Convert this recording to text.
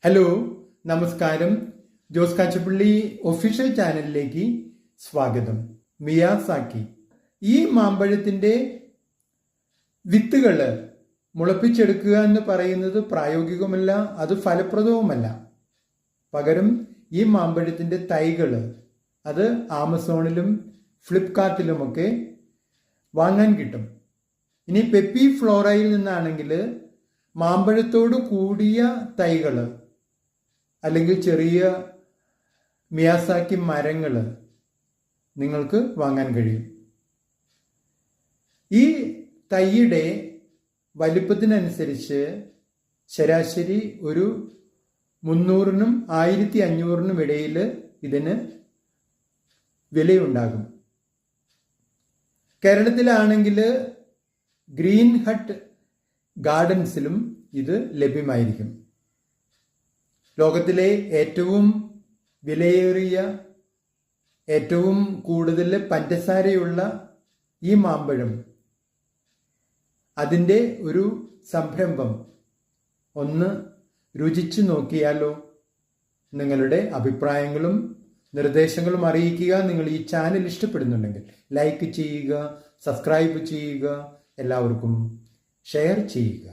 Hello, നമസ്കാരം. Jose Kachappilly official ചാനലിലേക്ക് സ്വാഗതം. മിയാസാക്കി ഈ മാമ്പഴത്തിൻ്റെ വിത്തുകൾ മുളപ്പിച്ചെടുക്കുക എന്ന് പറയുന്നത് പ്രായോഗികമല്ല, അത് ഫലപ്രദവുമല്ല. പകരം ഈ മാമ്പഴത്തിൻ്റെ തൈകൾ അത് ആമസോണിലും ഫ്ലിപ്കാർട്ടിലുമൊക്കെ വാങ്ങാൻ കിട്ടും. ഇനി പെപ്പി ഫ്ലോറയിൽ നിന്നാണെങ്കിൽ മാമ്പഴത്തോട് കൂടിയ തൈകൾ അല്ലെങ്കിൽ ചെറിയ മിയാസാക്കി മരങ്ങൾ നിങ്ങൾക്ക് വാങ്ങാൻ കഴിയും. ഈ തൈയുടെ വലിപ്പത്തിനനുസരിച്ച് ശരാശരി ഒരു 300-നും 1500-നും ഇടയിൽ ഇതിന് വിലയുണ്ടാകും. കേരളത്തിലാണെങ്കിൽ ഗ്രീൻ ഹട്ട് ഗാർഡൻസിലും ഇത് ലഭ്യമായിരിക്കും. ലോകത്തിലെ ഏറ്റവും വിലയേറിയ, ഏറ്റവും കൂടുതൽ പഞ്ചസാരയുള്ള ഈ മാമ്പഴം, അതിൻ്റെ ഒരു സംരംഭം ഒന്ന് രുചിച്ചു നോക്കിയാലോ? നിങ്ങളുടെ അഭിപ്രായങ്ങളും നിർദ്ദേശങ്ങളും അറിയിക്കുക. നിങ്ങൾ ഈ ചാനൽ ഇഷ്ടപ്പെടുന്നുണ്ടെങ്കിൽ ലൈക്ക് ചെയ്യുക, സബ്സ്ക്രൈബ് ചെയ്യുക, എല്ലാവർക്കും ഷെയർ ചെയ്യുക.